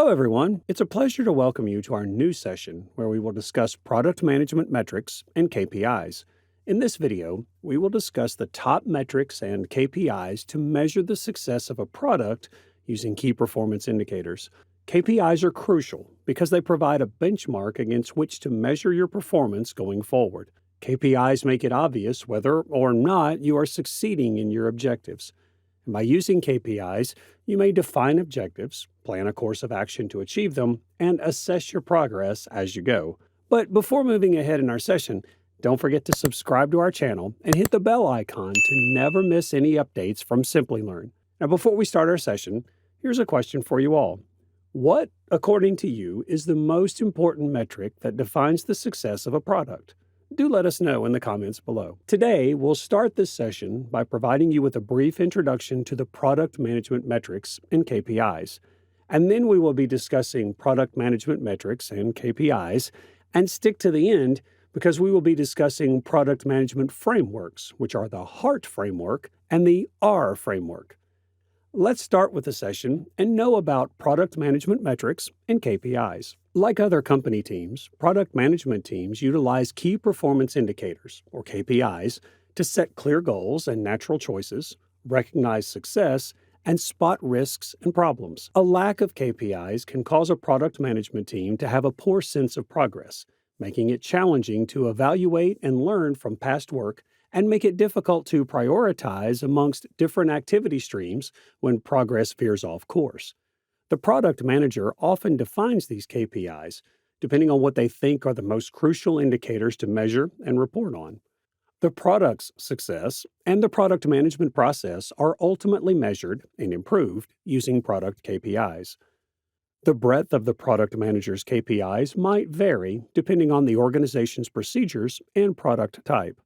Hello, everyone. It's a pleasure to welcome you to our new session where we will discuss product management metrics and KPIs. In this video, we will discuss the top metrics and KPIs to measure the success of a product using key performance indicators. KPIs are crucial because they provide a benchmark against which to measure your performance going forward. KPIs make it obvious whether or not you are succeeding in your objectives. And by using KPIs, you may define objectives, plan a course of action to achieve them, and assess your progress as you go. But before moving ahead in our session, don't forget to subscribe to our channel and hit the bell icon to never miss any updates from Simplilearn. Now, before we start our session, here's a question for you all. What, according to you, is the most important metric that defines the success of a product? Do let us know in the comments below. Today, we'll start this session by providing you with a brief introduction to the product management metrics and KPIs. And then we will be discussing product management metrics and KPIs, and stick to the end because we will be discussing product management frameworks, which are the HEART framework and the AARRR framework. Let's start with the session and know about product management metrics and KPIs. Like other company teams, product management teams utilize key performance indicators, or KPIs, to set clear goals and natural choices, recognize success, and spot risks and problems. A lack of KPIs can cause a product management team to have a poor sense of progress, making it challenging to evaluate and learn from past work and make it difficult to prioritize amongst different activity streams when progress veers off course. The product manager often defines these KPIs, depending on what they think are the most crucial indicators to measure and report on. The product's success and the product management process are ultimately measured and improved using product KPIs. The breadth of the product manager's KPIs might vary depending on the organization's procedures and product type.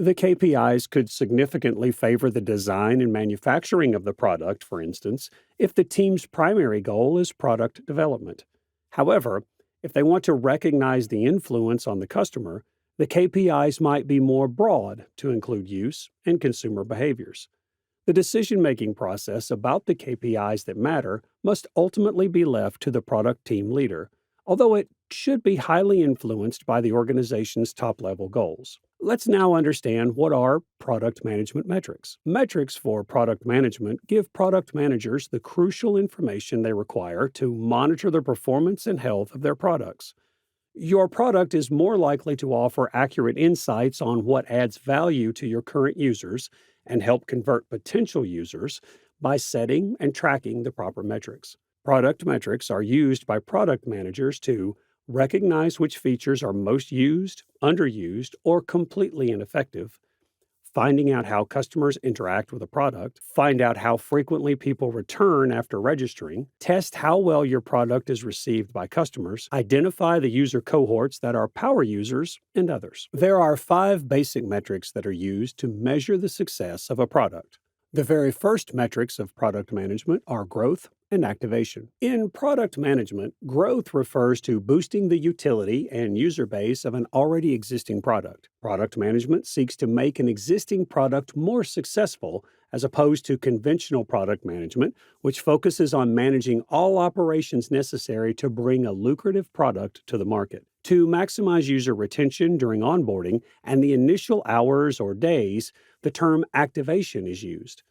The KPIs could significantly favor the design and manufacturing of the product, for instance, if the team's primary goal is product development. However, if they want to recognize the influence on the customer, the KPIs might be more broad to include use and consumer behaviors. The decision-making process about the KPIs that matter must ultimately be left to the product team leader, although it should be highly influenced by the organization's top-level goals. Let's now understand what are product management metrics. Metrics for product management give product managers the crucial information they require to monitor the performance and health of their products. Your product is more likely to offer accurate insights on what adds value to your current users and help convert potential users by setting and tracking the proper metrics. Product metrics are used by product managers to recognize which features are most used, underused, or completely ineffective, finding out how customers interact with a product, find out how frequently people return after registering, test how well your product is received by customers, identify the user cohorts that are power users, and others. There are 5 basic metrics that are used to measure the success of a product. The very first metrics of product management are growth and activation. In product management, growth refers to boosting the utility and user base of an already existing product. Product management seeks to make an existing product more successful as opposed to conventional product management, which focuses on managing all operations necessary to bring a lucrative product to the market. To maximize user retention during onboarding and the initial hours or days, the term activation is used.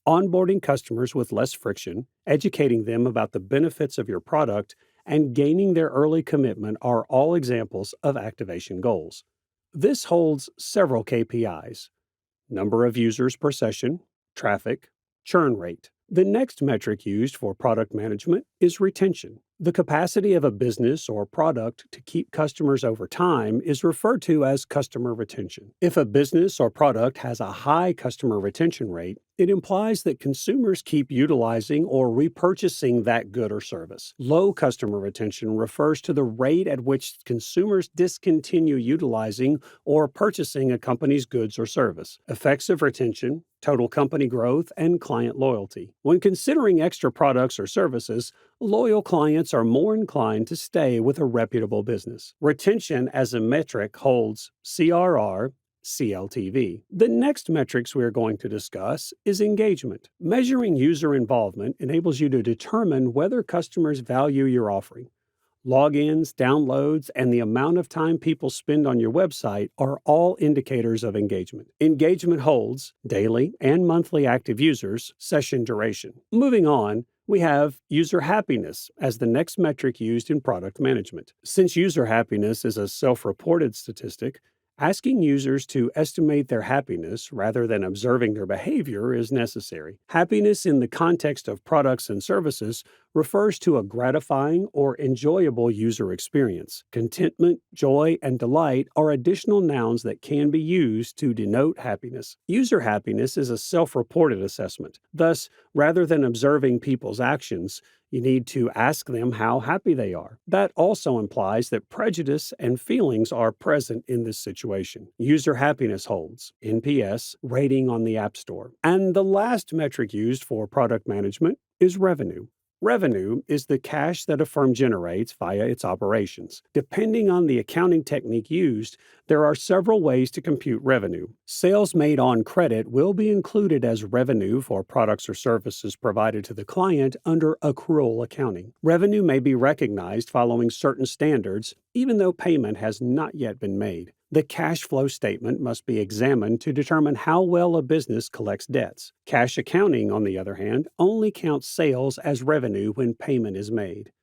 Onboarding customers with less friction, educating them about the benefits of your product, and gaining their early commitment are all examples of activation goals. This holds several KPIs: number of users per session, traffic, churn rate. The next metric used for product management is retention. The capacity of a business or product to keep customers over time is referred to as customer retention. If a business or product has a high customer retention rate, it implies that consumers keep utilizing or repurchasing that good or service. Low customer retention refers to the rate at which consumers discontinue utilizing or purchasing a company's goods or service. Effects of retention, total company growth, and client loyalty. When considering extra products or services, loyal clients are more inclined to stay with a reputable business. Retention as a metric holds CRR, CLTV. The next metrics we are going to discuss is engagement. Measuring user involvement enables you to determine whether customers value your offering. Logins, downloads, and the amount of time people spend on your website are all indicators of engagement. Engagement holds daily and monthly active users, session duration. Moving on, we have user happiness as the next metric used in product management. Since user happiness is a self-reported statistic, asking users to estimate their happiness rather than observing their behavior is necessary. Happiness in the context of products and services refers to a gratifying or enjoyable user experience. Contentment, joy, and delight are additional nouns that can be used to denote happiness. User happiness is a self-reported assessment. Thus, rather than observing people's actions, you need to ask them how happy they are. That also implies that prejudice and feelings are present in this situation. User happiness holds, NPS, rating on the App Store. And the last metric used for product management is revenue. Revenue is the cash that a firm generates via its operations. Depending on the accounting technique used, there are several ways to compute revenue. Sales made on credit will be included as revenue for products or services provided to the client under accrual accounting. Revenue may be recognized following certain standards, even though payment has not yet been made. The cash flow statement must be examined to determine how well a business collects debts. Cash accounting, on the other hand, only counts sales as revenue when payment is made.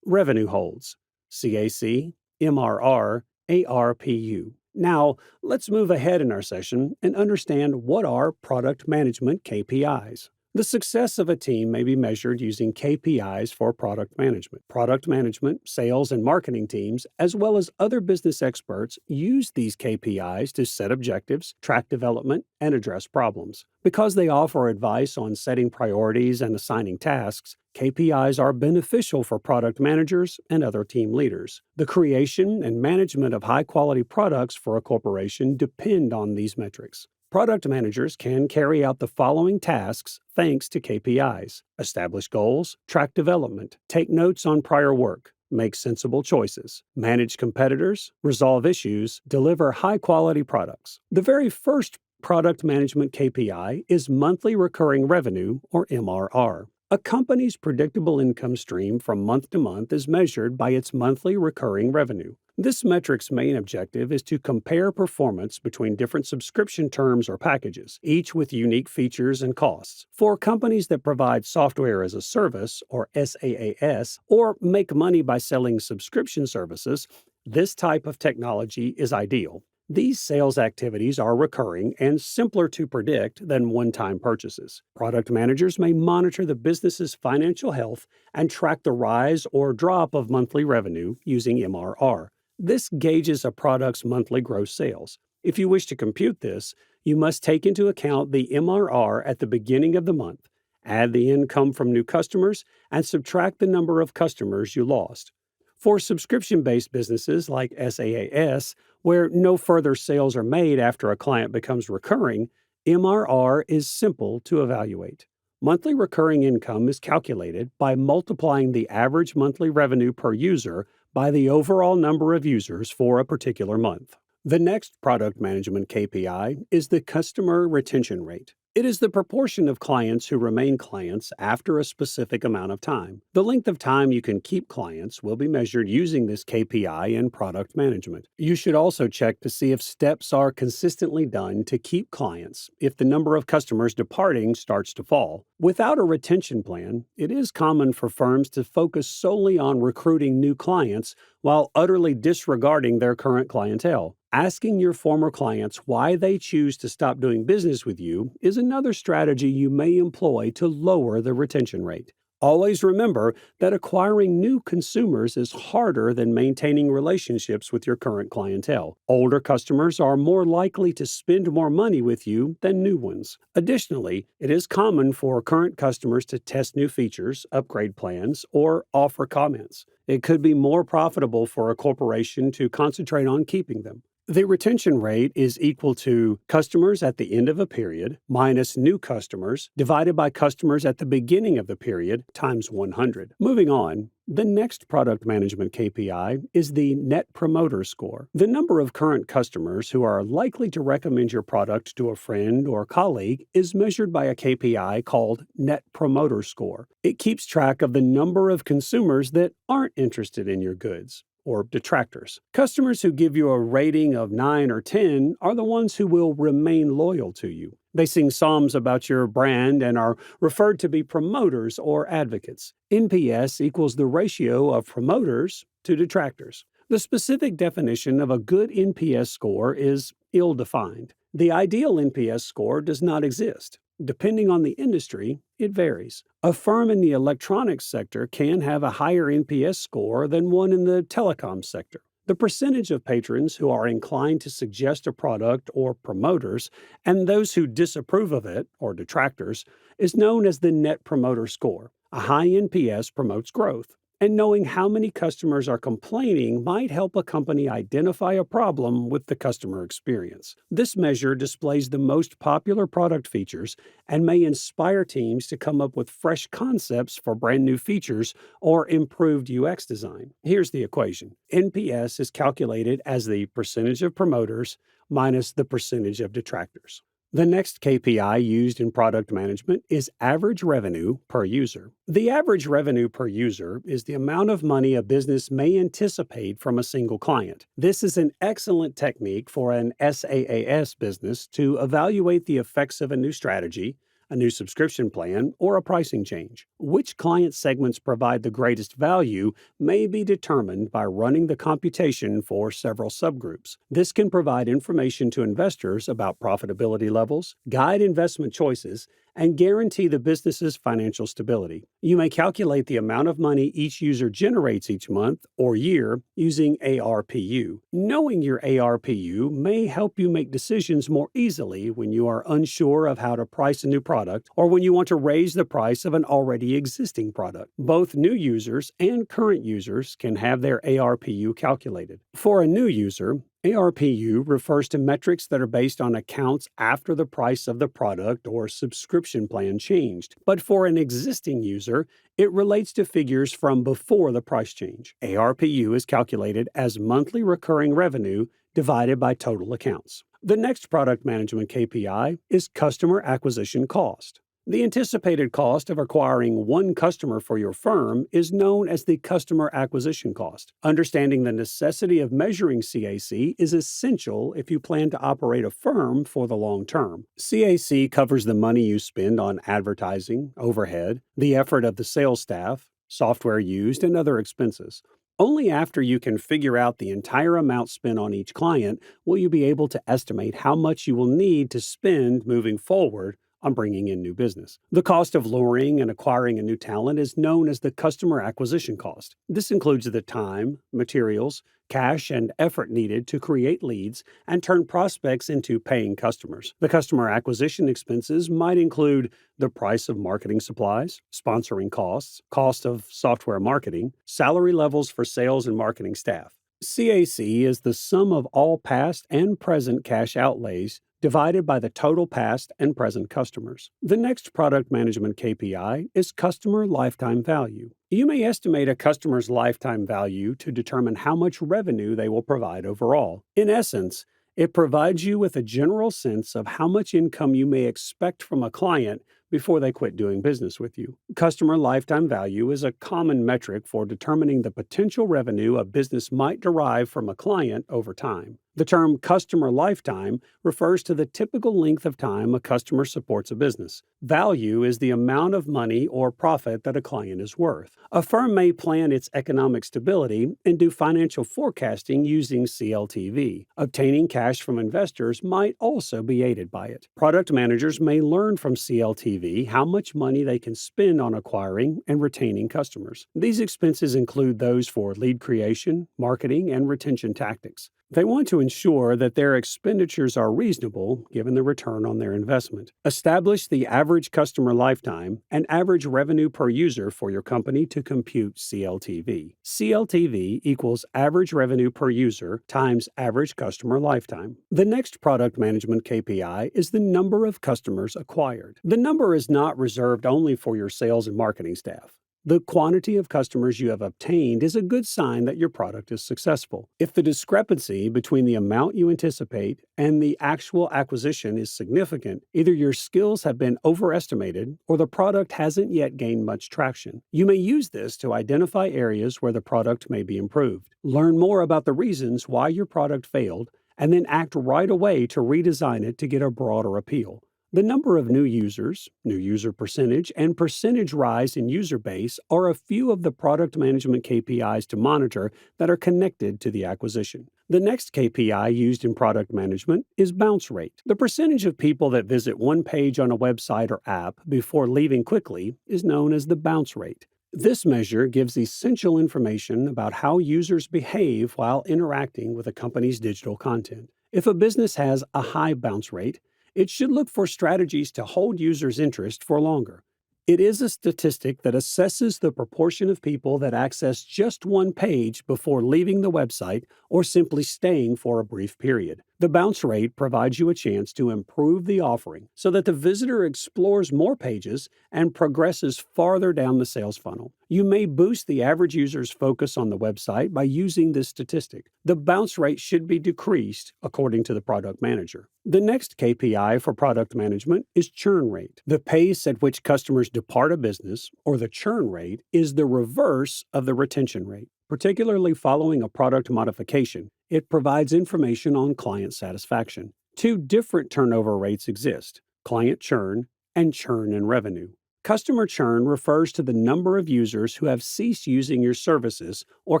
Revenue holds, CAC, MRR, ARPU. Now, let's move ahead in our session and understand what are product management KPIs. The success of a team may be measured using KPIs for product management. Product management, sales, and marketing teams, as well as other business experts, use these KPIs to set objectives, track development, and address problems. Because they offer advice on setting priorities and assigning tasks, KPIs are beneficial for product managers and other team leaders. The creation and management of high-quality products for a corporation depend on these metrics. Product managers can carry out the following tasks thanks to KPIs: establish goals, track development, take notes on prior work, make sensible choices, manage competitors, resolve issues, deliver high-quality products. The very first product management KPI is monthly recurring revenue, or MRR. A company's predictable income stream from month to month is measured by its monthly recurring revenue. This metric's main objective is to compare performance between different subscription terms or packages, each with unique features and costs. For companies that provide software as a service, or SaaS, or make money by selling subscription services, this type of technology is ideal. These sales activities are recurring and simpler to predict than one-time purchases. Product managers may monitor the business's financial health and track the rise or drop of monthly revenue using MRR. This gauges a product's monthly gross sales. If you wish to compute this, you must take into account the MRR at the beginning of the month, add the income from new customers, and subtract the number of customers you lost. For subscription-based businesses like SaaS, where no further sales are made after a client becomes recurring, MRR is simple to evaluate. Monthly recurring income is calculated by multiplying the average monthly revenue per user by the overall number of users for a particular month. The next product management KPI is the customer retention rate. It is the proportion of clients who remain clients after a specific amount of time. The length of time you can keep clients will be measured using this KPI in product management. You should also check to see if steps are consistently done to keep clients if the number of customers departing starts to fall. Without a retention plan, it is common for firms to focus solely on recruiting new clients while utterly disregarding their current clientele. Asking your former clients why they choose to stop doing business with you is another strategy you may employ to lower the retention rate. Always remember that acquiring new consumers is harder than maintaining relationships with your current clientele. Older customers are more likely to spend more money with you than new ones. Additionally, it is common for current customers to test new features, upgrade plans, or offer comments. It could be more profitable for a corporation to concentrate on keeping them. The retention rate is equal to customers at the end of a period minus new customers divided by customers at the beginning of the period times 100. Moving on, The next product management KPI is the Net Promoter Score. The number of current customers who are likely to recommend your product to a friend or colleague is measured by a KPI called Net Promoter Score. It keeps track of the number of consumers that aren't interested in your goods, or detractors. Customers who give you a rating of 9 or 10 are the ones who will remain loyal to you. They sing psalms about your brand and are referred to be promoters or advocates. NPS equals the ratio of promoters to detractors. The specific definition of a good NPS score is ill-defined. The ideal NPS score does not exist. Depending on the industry, it varies. A firm in the electronics sector can have a higher NPS score than one in the telecom sector. The percentage of patrons who are inclined to suggest a product or promoters and those who disapprove of it, or detractors, is known as the Net Promoter Score. A high NPS promotes growth, and knowing how many customers are complaining might help a company identify a problem with the customer experience. This measure displays the most popular product features and may inspire teams to come up with fresh concepts for brand new features or improved UX design. Here's the equation. NPS is calculated as the percentage of promoters minus the percentage of detractors. The next KPI used in product management is average revenue per user. The average revenue per user is the amount of money a business may anticipate from a single client. This is an excellent technique for an SaaS business to evaluate the effects of a new strategy, a new subscription plan, or a pricing change. Which client segments provide the greatest value may be determined by running the computation for several subgroups. This can provide information to investors about profitability levels, guide investment choices, and guarantee the business's financial stability. You may calculate the amount of money each user generates each month or year using ARPU. Knowing your ARPU may help you make decisions more easily when you are unsure of how to price a new product or when you want to raise the price of an already existing product. Both new users and current users can have their ARPU calculated. For a new user, ARPU refers to metrics that are based on accounts after the price of the product or subscription plan changed. But for an existing user, it relates to figures from before the price change. ARPU is calculated as monthly recurring revenue divided by total accounts. The next product management KPI is customer acquisition cost. The anticipated cost of acquiring one customer for your firm is known as the customer acquisition cost. Understanding the necessity of measuring CAC is essential if you plan to operate a firm for the long term. CAC covers the money you spend on advertising, overhead, the effort of the sales staff, software used, and other expenses. Only after you can figure out the entire amount spent on each client will you be able to estimate how much you will need to spend moving forward on bringing in new business. The cost of luring and acquiring a new talent is known as the customer acquisition cost. This includes the time, materials, cash, and effort needed to create leads and turn prospects into paying customers. The customer acquisition expenses might include the price of marketing supplies, sponsoring costs, cost of software marketing, salary levels for sales and marketing staff. CAC is the sum of all past and present cash outlays divided by the total past and present customers. The next product management KPI is customer lifetime value. You may estimate a customer's lifetime value to determine how much revenue they will provide overall. In essence, it provides you with a general sense of how much income you may expect from a client before they quit doing business with you. Customer lifetime value is a common metric for determining the potential revenue a business might derive from a client over time. The term customer lifetime refers to the typical length of time a customer supports a business. Value is the amount of money or profit that a client is worth. A firm may plan its economic stability and do financial forecasting using CLTV. Obtaining cash from investors might also be aided by it. Product managers may learn from CLTV how much money they can spend on acquiring and retaining customers. These expenses include those for lead creation, marketing, and retention tactics. They want to ensure that their expenditures are reasonable given the return on their investment. Establish the average customer lifetime and average revenue per user for your company to compute CLTV. CLTV equals average revenue per user times average customer lifetime. The next product management KPI is the number of customers acquired. The number is not reserved only for your sales and marketing staff. The quantity of customers you have obtained is a good sign that your product is successful. If the discrepancy between the amount you anticipate and the actual acquisition is significant, either your skills have been overestimated or the product hasn't yet gained much traction. You may use this to identify areas where the product may be improved. Learn more about the reasons why your product failed and then act right away to redesign it to get a broader appeal. The number of new users, new user percentage, and percentage rise in user base are a few of the product management KPIs to monitor that are connected to the acquisition. The next KPI used in product management is bounce rate. The percentage of people that visit one page on a website or app before leaving quickly is known as the bounce rate. This measure gives essential information about how users behave while interacting with a company's digital content. If a business has a high bounce rate, it should look for strategies to hold users' interest for longer. It is a statistic that assesses the proportion of people that access just one page before leaving the website or simply staying for a brief period. The bounce rate provides you a chance to improve the offering so that the visitor explores more pages and progresses farther down the sales funnel. You may boost the average user's focus on the website by using this statistic. The bounce rate should be decreased according to the product manager. The next KPI for product management is churn rate. The pace at which customers depart a business, or the churn rate, is the reverse of the retention rate. Particularly following a product modification, it provides information on client satisfaction. Two different turnover rates exist: client churn and churn in revenue. Customer churn refers to the number of users who have ceased using your services or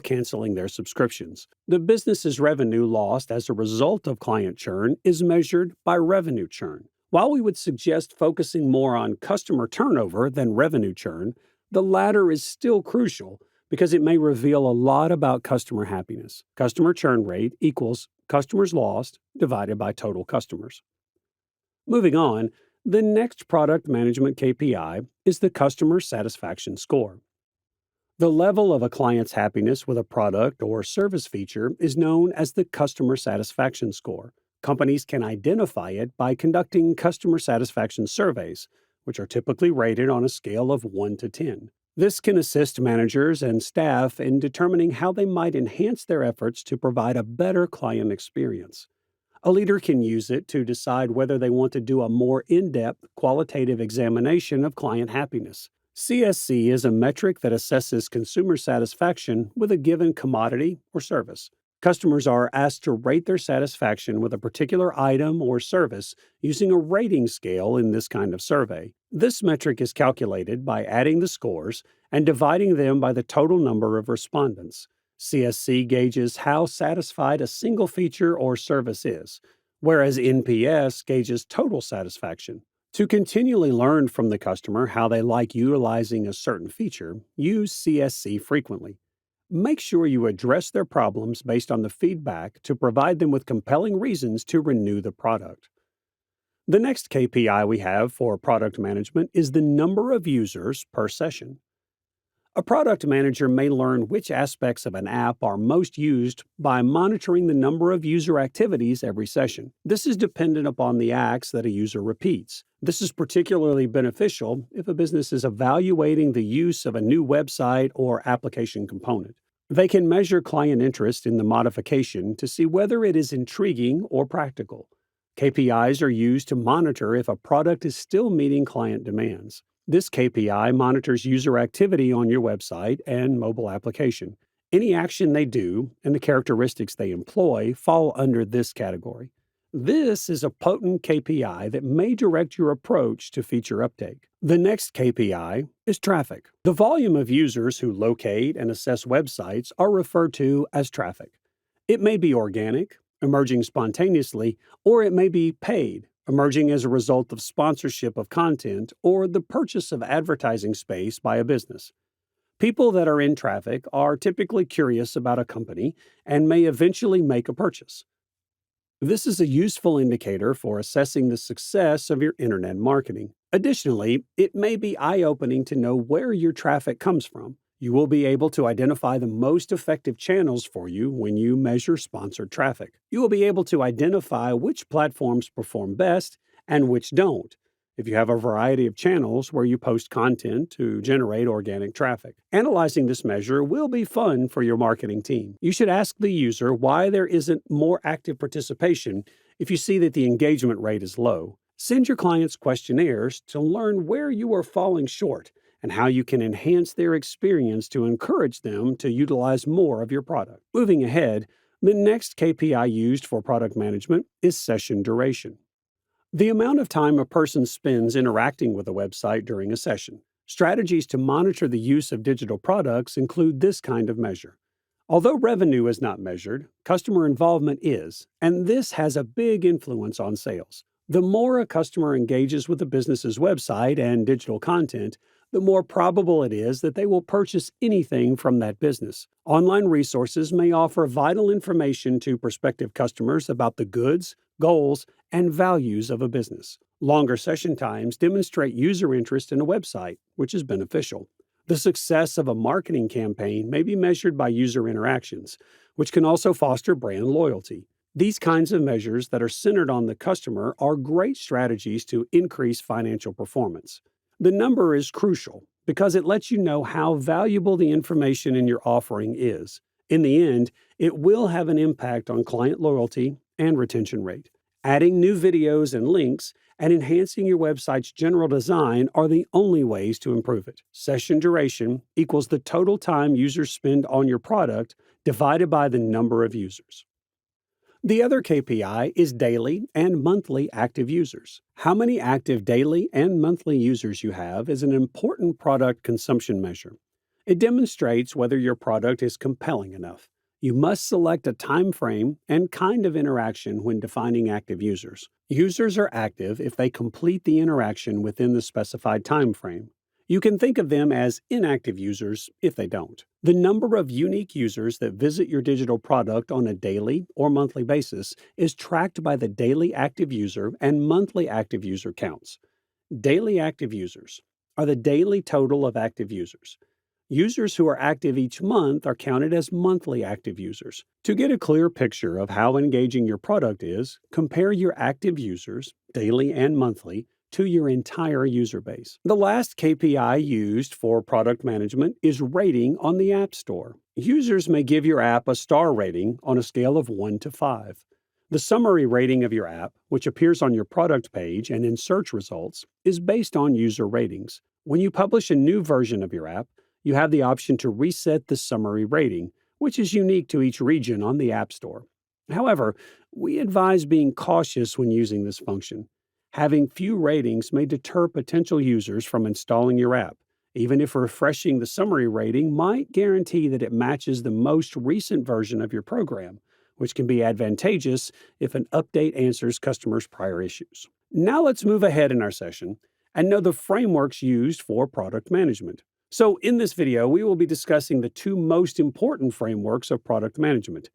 canceling their subscriptions. The business's revenue lost as a result of client churn is measured by revenue churn. While we would suggest focusing more on customer turnover than revenue churn, the latter is still crucial because it may reveal a lot about customer happiness. Customer churn rate equals customers lost divided by total customers. Moving on, the next product management KPI is the customer satisfaction score. The level of a client's happiness with a product or service feature is known as the customer satisfaction score. Companies can identify it by conducting customer satisfaction surveys, which are typically rated on a scale of 1 to 10. This can assist managers and staff in determining how they might enhance their efforts to provide a better client experience. A leader can use it to decide whether they want to do a more in-depth qualitative examination of client happiness. CSC is a metric that assesses consumer satisfaction with a given commodity or service. Customers are asked to rate their satisfaction with a particular item or service using a rating scale in this kind of survey. This metric is calculated by adding the scores and dividing them by the total number of respondents. CSC gauges how satisfied a single feature or service is, whereas NPS gauges total satisfaction. To continually learn from the customer how they like utilizing a certain feature, use CSC frequently. Make sure you address their problems based on the feedback to provide them with compelling reasons to renew the product. The next KPI we have for product management is the number of users per session. A product manager may learn which aspects of an app are most used by monitoring the number of user activities every session. This is dependent upon the acts that a user repeats. This is particularly beneficial if a business is evaluating the use of a new website or application component. They can measure client interest in the modification to see whether it is intriguing or practical. KPIs are used to monitor if a product is still meeting client demands. This KPI monitors user activity on your website and mobile application. Any action they do and the characteristics they employ fall under this category. This is a potent KPI that may direct your approach to feature uptake. The next KPI is traffic. The volume of users who locate and assess websites are referred to as traffic. It may be organic, emerging spontaneously, or it may be paid, emerging as a result of sponsorship of content or the purchase of advertising space by a business. People that are in traffic are typically curious about a company and may eventually make a purchase. This is a useful indicator for assessing the success of your internet marketing. Additionally, it may be eye-opening to know where your traffic comes from. You will be able to identify the most effective channels for you when you measure sponsored traffic. You will be able to identify which platforms perform best and which don't. if you have a variety of channels where you post content to generate organic traffic. Analyzing this measure will be fun for your marketing team. You should ask the user why there isn't more active participation if you see that the engagement rate is low. Send your clients questionnaires to learn where you are falling short and how you can enhance their experience to encourage them to utilize more of your product. Moving ahead, the next KPI used for product management is session duration. The amount of time a person spends interacting with a website during a session. Strategies to monitor the use of digital products include this kind of measure. Although revenue is not measured, customer involvement is, and this has a big influence on sales. The more a customer engages with a business's website and digital content, the more probable it is that they will purchase anything from that business. Online resources may offer vital information to prospective customers about the goods, goals, and values of a business. Longer session times demonstrate user interest in a website, which is beneficial. The success of a marketing campaign may be measured by user interactions, which can also foster brand loyalty. These kinds of measures that are centered on the customer are great strategies to increase financial performance. The number is crucial because it lets you know how valuable the information in your offering is. In the end, it will have an impact on client loyalty and retention rate. Adding new videos and links and enhancing your website's general design are the only ways to improve it. Session duration equals the total time users spend on your product divided by the number of users. The other KPI is daily and monthly active users. How many active daily and monthly users you have is an important product consumption measure. It demonstrates whether your product is compelling enough. You must select a time frame and kind of interaction when defining active users. Users are active if they complete the interaction within the specified time frame. You can think of them as inactive users if they don't. The number of unique users that visit your digital product on a daily or monthly basis is tracked by the daily active user and monthly active user counts. Daily active users are the daily total of active users. Users who are active each month are counted as monthly active users. To get a clear picture of how engaging your product is, compare your active users, daily and monthly, to your entire user base. The last KPI used for product management is rating on the App Store. Users may give your app a star rating on a scale of 1 to 5. The summary rating of your app, which appears on your product page and in search results, is based on user ratings. When you publish a new version of your app, you have the option to reset the summary rating, which is unique to each region on the App Store. However, we advise being cautious when using this function. Having few ratings may deter potential users from installing your app, even if refreshing the summary rating might guarantee that it matches the most recent version of your program, which can be advantageous if an update answers customers' prior issues. Now let's move ahead in our session and know the frameworks used for product management. So in this video, we will be discussing the two most important frameworks of product management,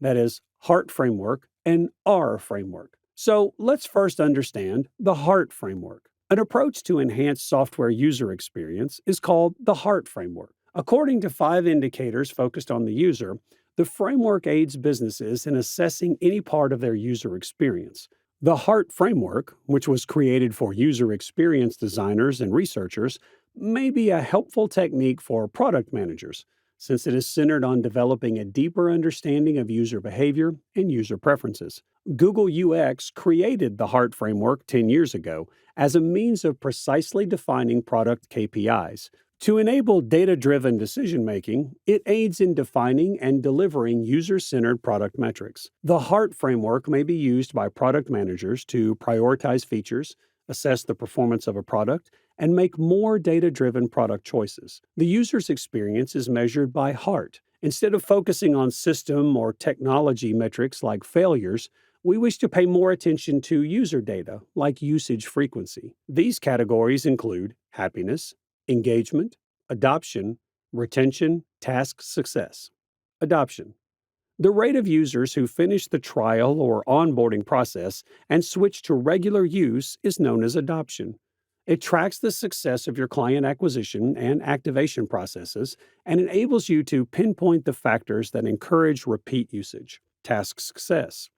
that is, AARRR Framework and AARRR Framework. So let's first understand the AARRR Framework. An approach to enhance software user experience is called the AARRR Framework. According to 5 indicators focused on the user, the framework aids businesses in assessing any part of their user experience. The AARRR Framework, which was created for user experience designers and researchers, may be a helpful technique for product managers, since it is centered on developing a deeper understanding of user behavior and user preferences. Google UX created the AARRR Framework 10 years ago as a means of precisely defining product KPIs. To enable data-driven decision-making, it aids in defining and delivering user-centered product metrics. The AARRR Framework may be used by product managers to prioritize features, assess the performance of a product, and make more data-driven product choices. The user's experience is measured by heart. Instead of focusing on system or technology metrics like failures, we wish to pay more attention to user data like usage frequency. These categories include happiness, engagement, adoption, retention, task success. Adoption. The rate of users who finish the trial or onboarding process and switch to regular use is known as adoption. It tracks the success of your client acquisition and activation processes and enables you to pinpoint the factors that encourage repeat usage. Task success.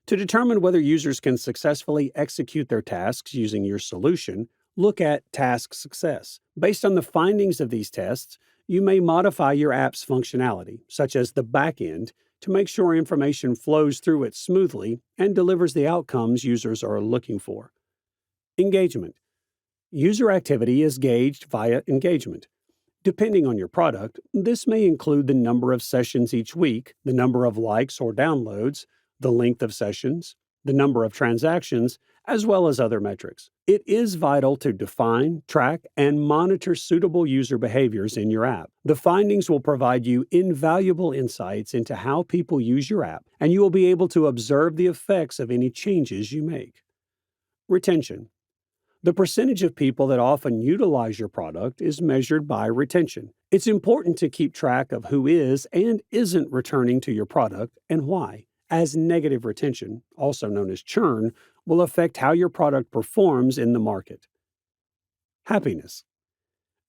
To determine whether users can successfully execute their tasks using your solution, look at task success. Based on the findings of these tests, you may modify your app's functionality, such as the back end, to make sure information flows through it smoothly and delivers the outcomes users are looking for. Engagement. User activity is gauged via engagement. Depending on your product, this may include the number of sessions each week, the number of likes or downloads, the length of sessions, the number of transactions, as well as other metrics. It is vital to define, track, and monitor suitable user behaviors in your app. The findings will provide you invaluable insights into how people use your app, and you will be able to observe the effects of any changes you make. Retention. The percentage of people that often utilize your product is measured by retention. It's important to keep track of who is and isn't returning to your product and why, as negative retention, also known as churn, will affect how your product performs in the market. Happiness.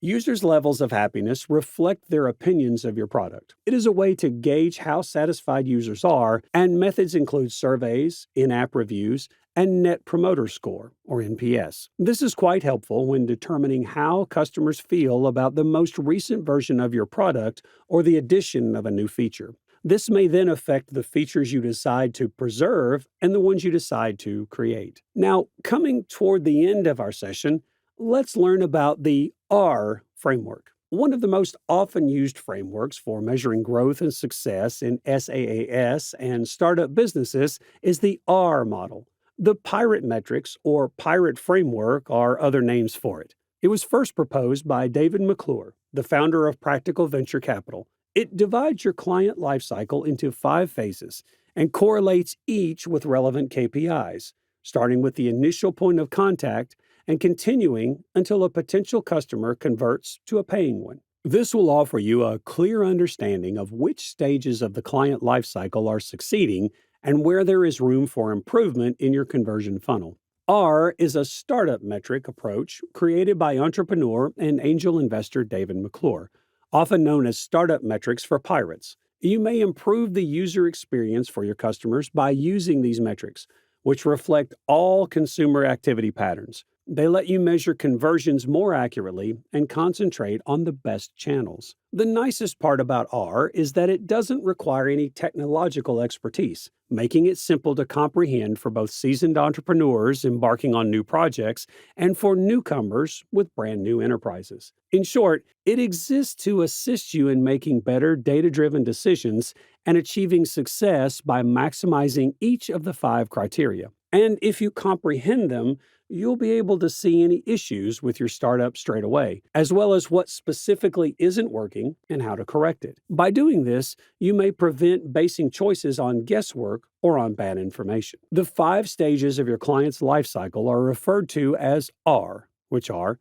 Users' levels of happiness reflect their opinions of your product. It is a way to gauge how satisfied users are, and methods include surveys, in-app reviews, and Net Promoter Score, or NPS. This is quite helpful when determining how customers feel about the most recent version of your product or the addition of a new feature. This may then affect the features you decide to preserve and the ones you decide to create. Now, coming toward the end of our session, let's learn about the AARRR Framework. One of the most often used frameworks for measuring growth and success in SaaS and startup businesses is the AARRR model. The Pirate Metrics, or Pirate Framework, are other names for it. It was first proposed by David McClure, the founder of Practical Venture Capital. It divides your client lifecycle into 5 phases and correlates each with relevant KPIs, starting with the initial point of contact and continuing until a potential customer converts to a paying one. This will offer you a clear understanding of which stages of the client lifecycle are succeeding and where there is room for improvement in your conversion funnel. AARRR is a startup metric approach created by entrepreneur and angel investor David McClure, often known as startup metrics for pirates. You may improve the user experience for your customers by using these metrics, which reflect all consumer activity patterns. They let you measure conversions more accurately and concentrate on the best channels. The nicest part about AARRR is that it doesn't require any technological expertise, making it simple to comprehend for both seasoned entrepreneurs embarking on new projects and for newcomers with brand new enterprises. In short, it exists to assist you in making better data-driven decisions and achieving success by maximizing each of the 5 criteria. And if you comprehend them, you'll be able to see any issues with your startup straight away, as well as what specifically isn't working and how to correct it. By doing this, you may prevent basing choices on guesswork or on bad information. The 5 stages of your client's lifecycle are referred to as AARRR, which are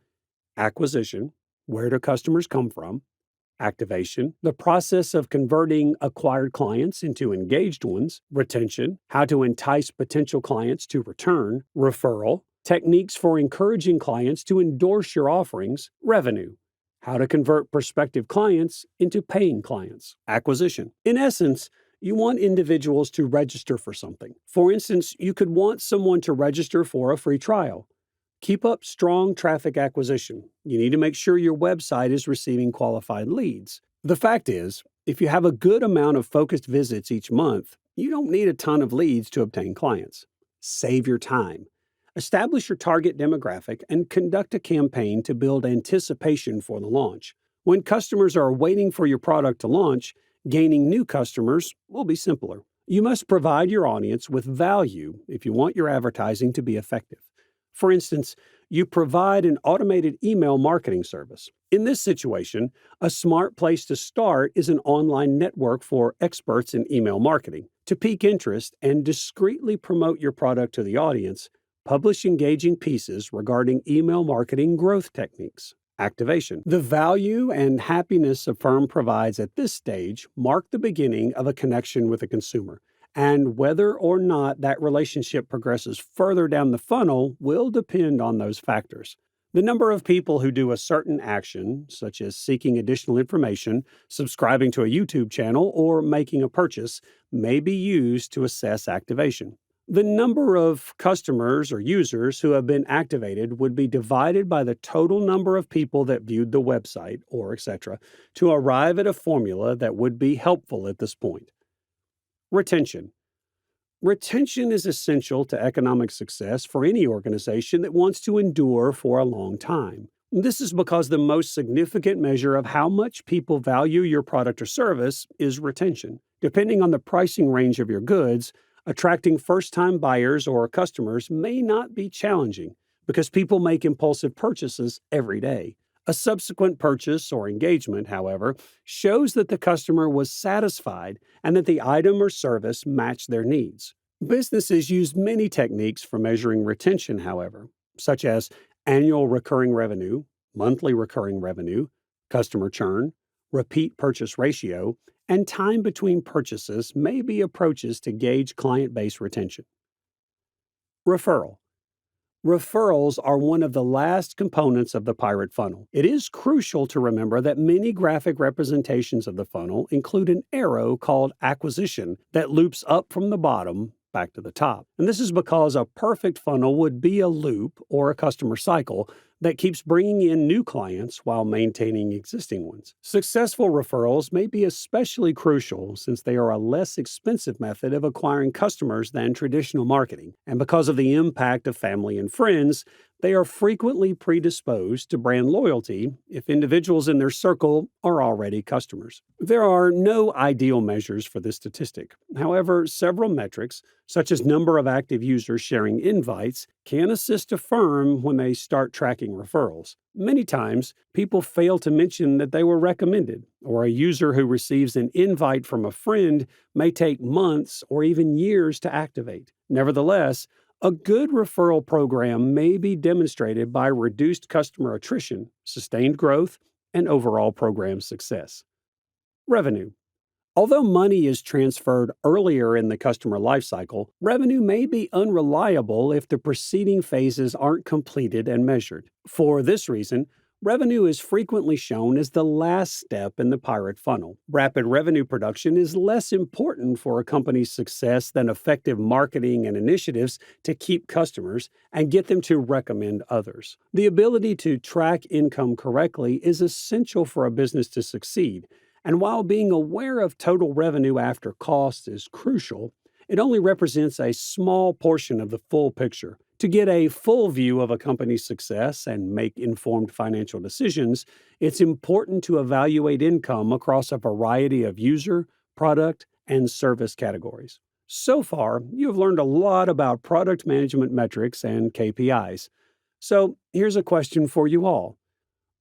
acquisition, where do customers come from; activation, the process of converting acquired clients into engaged ones; retention, how to entice potential clients to return; referral, techniques for encouraging clients to endorse your offerings; revenue, how to convert prospective clients into paying clients; acquisition. In essence, you want individuals to register for something. For instance, you could want someone to register for a free trial. Keep up strong traffic acquisition. You need to make sure your website is receiving qualified leads. The fact is, if you have a good amount of focused visits each month, you don't need a ton of leads to obtain clients. Save your time. Establish your target demographic and conduct a campaign to build anticipation for the launch. When customers are waiting for your product to launch, gaining new customers will be simpler. You must provide your audience with value if you want your advertising to be effective. For instance, you provide an automated email marketing service. In this situation, a smart place to start is an online network for experts in email marketing. To pique interest and discreetly promote your product to the audience, publish engaging pieces regarding email marketing growth techniques. Activation. The value and happiness a firm provides at this stage mark the beginning of a connection with a consumer. And whether or not that relationship progresses further down the funnel will depend on those factors. The number of people who do a certain action, such as seeking additional information, subscribing to a YouTube channel, or making a purchase, may be used to assess activation. The number of customers or users who have been activated would be divided by the total number of people that viewed the website, or etc., to arrive at a formula that would be helpful at this point. Retention. Retention is essential to economic success for any organization that wants to endure for a long time. This is because the most significant measure of how much people value your product or service is retention. Depending on the pricing range of your goods, attracting first-time buyers or customers may not be challenging because people make impulsive purchases every day. A subsequent purchase or engagement, however, shows that the customer was satisfied and that the item or service matched their needs. Businesses use many techniques for measuring retention, however, such as annual recurring revenue, monthly recurring revenue, customer churn, repeat purchase ratio, and time between purchases may be approaches to gauge client base retention. Referral. Referrals are one of the last components of the pirate funnel. It is crucial to remember that many graphic representations of the funnel include an arrow called acquisition that loops up from the bottom back to the top. And this is because a perfect funnel would be a loop or a customer cycle that keeps bringing in new clients while maintaining existing ones. Successful referrals may be especially crucial since they are a less expensive method of acquiring customers than traditional marketing. And because of the impact of family and friends, they are frequently predisposed to brand loyalty if individuals in their circle are already customers. There are no ideal measures for this statistic. However, several metrics, such as number of active users sharing invites, can assist a firm when they start tracking referrals. Many times, people fail to mention that they were recommended, or a user who receives an invite from a friend may take months or even years to activate. Nevertheless, a good referral program may be demonstrated by reduced customer attrition, sustained growth, and overall program success. Revenue. Although money is transferred earlier in the customer lifecycle, revenue may be unreliable if the preceding phases aren't completed and measured. For this reason, revenue is frequently shown as the last step in the pirate funnel. Rapid revenue production is less important for a company's success than effective marketing and initiatives to keep customers and get them to recommend others. The ability to track income correctly is essential for a business to succeed. And while being aware of total revenue after costs is crucial, it only represents a small portion of the full picture. To get a full view of a company's success and make informed financial decisions, it's important to evaluate income across a variety of user, product, and service categories. So far, you've learned a lot about product management metrics and KPIs. So here's a question for you all.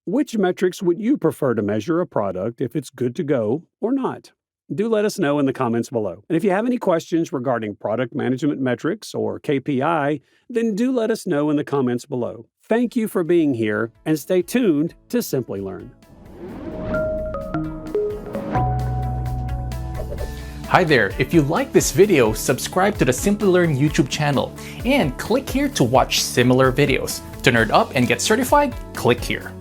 Which metrics would you prefer to measure a product if it's good to go or not? Do let us know in the comments below. And if you have any questions regarding product management metrics or KPI, then do let us know in the comments below. Thank you for being here, and stay tuned to Simplilearn. Hi there, if you like this video, subscribe to the Simplilearn YouTube channel and click here to watch similar videos. To nerd up and get certified, click here.